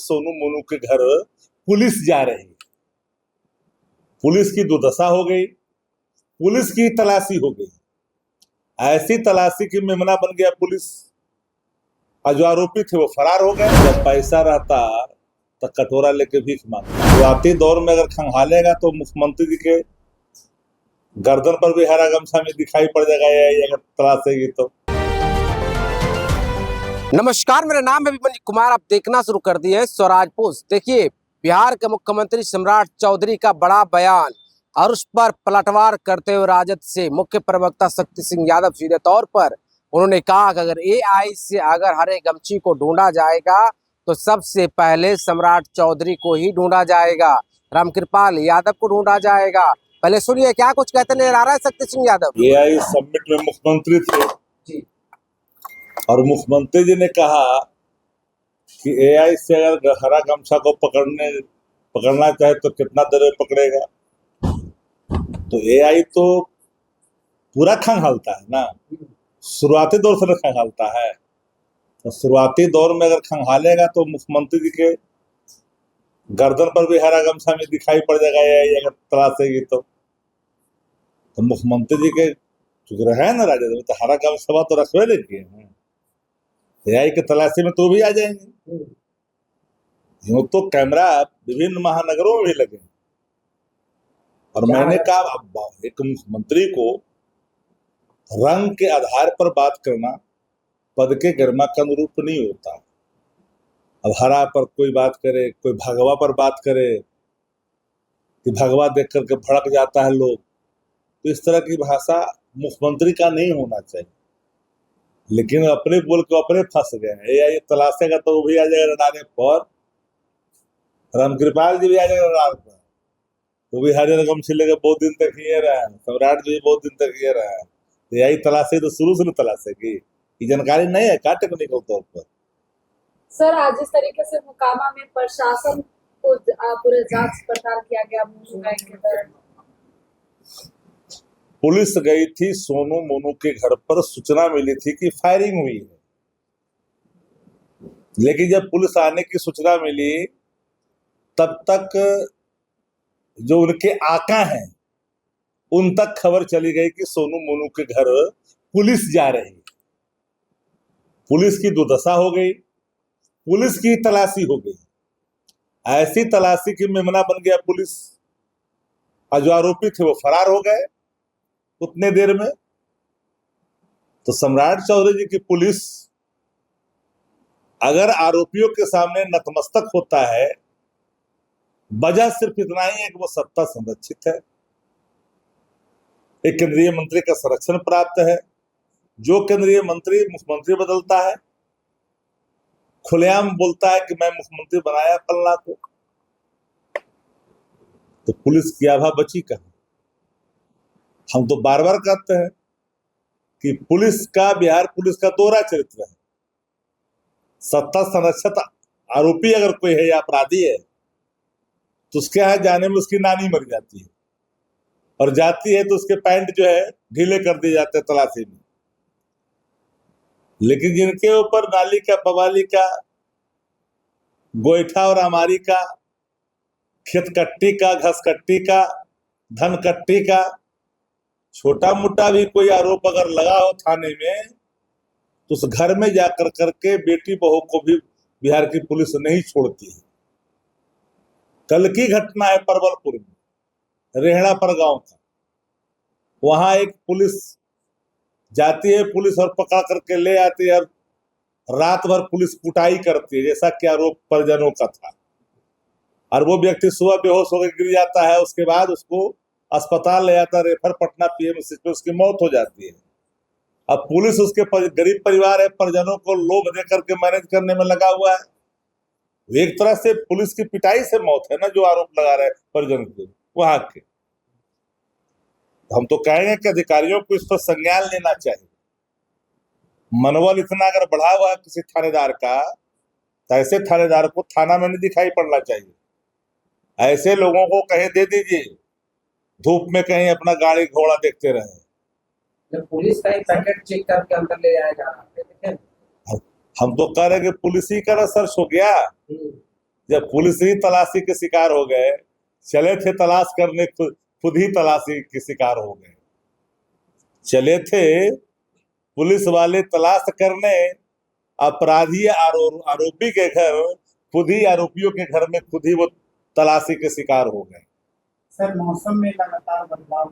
सोनू मोनू के घर पुलिस जा रही है। पुलिस की दुर्दशा हो गई, पुलिस की तलाशी हो गई। ऐसी तलाशी की मेमना बन गया पुलिस, और जो आरोपी थे वो फरार हो गए। जब पैसा रहता तो कटोरा लेके भीख मांगता। शुरुआती दौर में अगर खंगालेगा तो मुख्यमंत्री जी के गर्दन पर भी हरा गमछा में दिखाई पड़ जाएगा, ये अगर तलाशेगी तो। नमस्कार, मेरा नाम है अभिमन्यु कुमार। आप देखना शुरू कर दिए स्वराज पोस्ट। देखिए, बिहार के मुख्यमंत्री सम्राट चौधरी का बड़ा बयान और उस पर पलटवार करते हुए राजद से मुख्य प्रवक्ता शक्ति सिंह यादव सीधे तौर पर उन्होंने कहा कि अगर एआई से अगर हरे गमछी को ढूंढा जाएगा तो सबसे पहले सम्राट चौधरी को ही ढूंढा जाएगा, रामकृपाल यादव को ढूंढा जाएगा। पहले सुनिए क्या कुछ कहते नजर आ रहा है शक्ति सिंह यादव। एआई समिट में मुख्यमंत्री थे जी। और मुख्यमंत्री जी ने कहा कि एआई से अगर हरा गमछा को पकड़ना चाहे तो कितना देर में पकड़ेगा। तो एआई तो पूरा खंगालता है ना, शुरुआती दौर से खंगालता है। तो शुरुआती दौर में अगर खंगालेगा तो मुख्यमंत्री जी के गर्दन पर भी हरा गमछा में दिखाई पड़ जाएगा एआई अगर तलाशेगी तो। मुख्यमंत्री जी के जो है ना राजद में, तो हरा गमछा तो रखवे नहीं किए हैं। एआई के तलाशी में तो भी आ जाएंगे। यूं तो कैमरा विभिन्न महानगरों में भी लगे। और मैंने कहा एक मुख्यमंत्री को रंग के आधार पर बात करना पद के गरिमा का अनुरूप नहीं होता। अब हरा पर कोई बात करे, कोई भगवा पर बात करे कि भगवा देख करके भड़क जाता है लोग, तो इस तरह की भाषा मुख्यमंत्री का नहीं होना चाहिए। लेकिन अपने बोल के अपने फंस गए हैं। एआई तलाशेगा तो वो भी आ जाएगा रडारे पर, रामकृपाल जी भी आ जाएगा रडार पर। वो भी हरे गमछी लेकर बहुत दिन तक ये रहा है, सम्राट जी बहुत दिन तक ये रहा है। एआई तलाशे तो शुरू से तलाशेगी, ये जानकारी नहीं है का टेक्निकल तौर पर। सर, आज इस तरीके से मोकामा में प्रशासन को पूरे जांच पड़ताल किया गया के दौरान। पुलिस गई थी, सोनू मोनू के घर पर सूचना मिली थी कि फायरिंग हुई है। लेकिन जब पुलिस आने की सूचना मिली तब तक जो उनके आका हैं उन तक खबर चली गई कि सोनू मोनू के घर पुलिस जा रही है। पुलिस की दुर्दशा हो गई, पुलिस की तलाशी हो गई। ऐसी तलाशी की मेमना बन गया पुलिस, और जो आरोपी थे वो फरार हो गए उतने देर में। तो सम्राट चौधरी जी की पुलिस अगर आरोपियों के सामने नतमस्तक होता है, वजह सिर्फ इतना ही है कि वो सत्ता संरक्षित है, एक केंद्रीय मंत्री का संरक्षण प्राप्त है। जो केंद्रीय मंत्री मुख्यमंत्री बदलता है, खुलेआम बोलता है कि मैं मुख्यमंत्री बनाया पल्ला को, तो पुलिस की आभा बची कहां। हम तो बार बार कहते हैं कि पुलिस का, बिहार पुलिस का दोहरा चरित्र है। सत्ता संरक्षित आरोपी अगर कोई है या अपराधी है तो उसके यहाँ जाने में उसकी नानी मर जाती है, और जाती है तो उसके पैंट जो है ढीले कर दिए जाते हैं तलाशी में। लेकिन जिनके ऊपर नाली का, बवाली का, गोईठा और अमारी का, खेतकट्टी का, घसकट्टी का, धनकट्टी का छोटा मोटा भी कोई आरोप अगर लगा हो थाने में, तो उस घर में जाकर करके बेटी बहू को भी बिहार की पुलिस नहीं छोड़ती है। कल की घटना है परवलपुर में, रेहड़ापर गांव का। वहां एक पुलिस जाती है, पुलिस और पकड़ करके ले आती है, और रात भर पुलिस कुटाई करती है, जैसा कि आरोप परिजनों का था। और वो व्यक्ति सुबह बेहोश होकर गिर जाता है, उसके बाद उसको अस्पताल ले जाता है, रेफर पटना पीएमसी पे, उसकी मौत हो जाती है। अब पुलिस उसके गरीब परिवार है, परिजनों को लोभ दे करके मैनेज करने में लगा हुआ है। एक तरह से पुलिस की पिटाई से मौत है ना, जो आरोप लगा रहे हैं परिजन के वहां के। हम तो कहेंगे कि अधिकारियों को इस पर संज्ञान लेना चाहिए। मनोबल इतना अगर बढ़ा हुआ है किसी थानेदार का, तो ऐसे थानेदार को थाना में नहीं दिखाई पड़ना चाहिए। ऐसे लोगों को कहीं दे दीजिए, धूप में कहीं अपना गाड़ी घोड़ा देखते रहे। जब पुलिस का पैकेट चेक करके अंदर ले जाया जा रहा है, हम तो कह रहे कि पुलिस ही का सर्च हो गया। जब पुलिस ही तलाशी के शिकार हो गए, चले थे तलाश करने, खुद ही तलाशी के शिकार हो गए। चले थे पुलिस वाले तलाश करने, अपराधी आरोपी के घर, खुद ही आरोपियों के घर में खुद ही वो तलाशी के शिकार हो गए। सर मौसम में लगातार बदलाव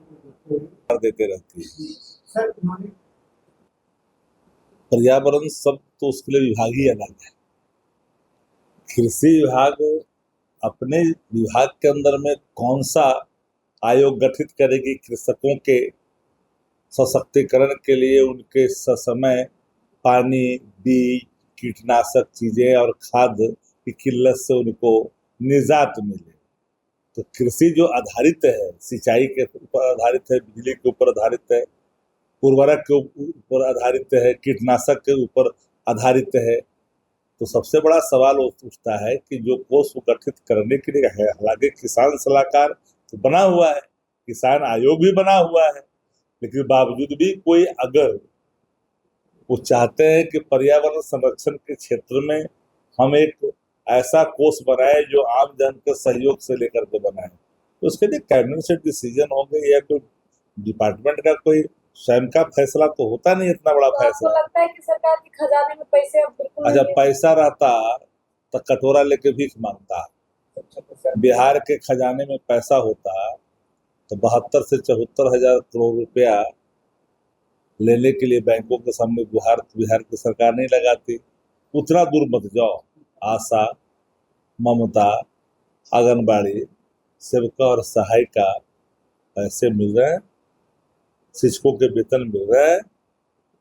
कर देते रहती है सर उन्होंने पर्यावरण सब, तो उसके लिए विभाग ही अलग है। कृषि विभाग अपने विभाग के अंदर में कौन सा आयोग गठित करेगी कृषकों के सशक्तिकरण के लिए, उनके ससमय पानी, बीज, कीटनाशक चीजें और खाद की किल्लत से उनको निजात मिले। तो कृषि जो आधारित है, सिंचाई के ऊपर आधारित है, बिजली के ऊपर आधारित है, उर्वरक के ऊपर आधारित है, कीटनाशक के ऊपर आधारित है। तो सबसे बड़ा सवाल उठता है कि जो कोष गठित करने के लिए है, हालांकि किसान सलाहकार तो बना हुआ है, किसान आयोग भी बना हुआ है, लेकिन बावजूद भी कोई अगर वो चाहते हैं कि पर्यावरण संरक्षण के क्षेत्र में हम एक ऐसा कोष बनाए जो आम जन के सहयोग से लेकर के बनाए, तो उसके लिए कैबिनेट से डिसीजन होंगे या कोई डिपार्टमेंट का कोई स्वयं का फैसला तो होता नहीं, इतना बड़ा तो फैसला। आपको लगता है कि सरकार के खजाने में पैसे अब बिल्कुल अच्छा, नहीं है? पैसा रहता तो कटोरा लेके भीख मांगता। बिहार के खजाने में पैसा होता तो 72 से 74 हजार करोड़ रुपया लेने के लिए बैंकों के सामने बिहार की सरकार नहीं लगाती। उतना दूर मत जाओ, आशा, ममता, आंगनबाड़ी सेविका और सहायिका पैसे मिल रहे हैं, शिक्षकों के वेतन मिल रहे हैं,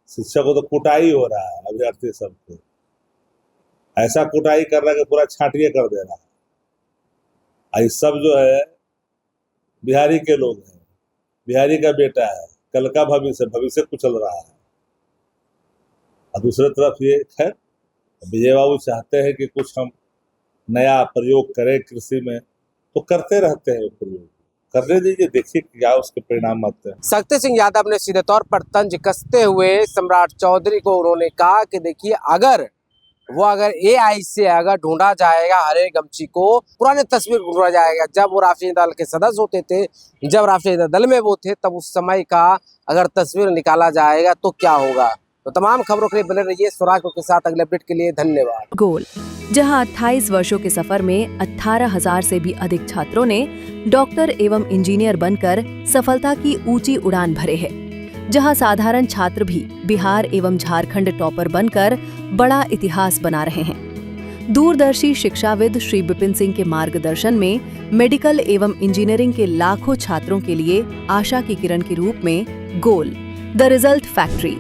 शिक्षक को तो कुटाई हो रहा है अभ्यर्थी सबको, ऐसा कुटाई कर रहा है कि पूरा छांटिए कर दे रहा है। ये सब जो है बिहारी के लोग हैं, बिहारी का बेटा है, कल का भविष्य कुचल रहा है। और दूसरी तरफ ये खैर विजय बाबू चाहते हैं कि कुछ हम नया प्रयोग करें कृषि में, तो करते रहते हैं प्रयोग, करने दीजिए, देखिए क्या उसके परिणाम आते हैं। शक्ति सिंह यादव ने सीधे तौर पर तंज कसते हुए सम्राट चौधरी को उन्होंने कहा कि देखिए अगर AI से अगर ढूंढा जाएगा हरे गमछी को, पुराने तस्वीर ढूंढा जाएगा जब वो राष्ट्रीय दल के सदस्य होते थे, जब राष्ट्रीय दल में वो थे, तब उस समय का अगर तस्वीर निकाला जाएगा तो क्या होगा। तो तमाम खबरों के लिए बने रहिए स्वराज के साथ। अगले अपडेट के लिए धन्यवाद। गोल, जहां 28 वर्षों के सफर में 18,000 से भी अधिक छात्रों ने डॉक्टर एवं इंजीनियर बनकर सफलता की ऊंची उड़ान भरे है, जहां साधारण छात्र भी बिहार एवं झारखंड टॉपर बनकर बड़ा इतिहास बना रहे हैं। दूरदर्शी शिक्षाविद श्री विपिन सिंह के मार्गदर्शन में मेडिकल एवं इंजीनियरिंग के लाखों छात्रों के लिए आशा की किरण के रूप में गोल, द रिजल्ट फैक्ट्री,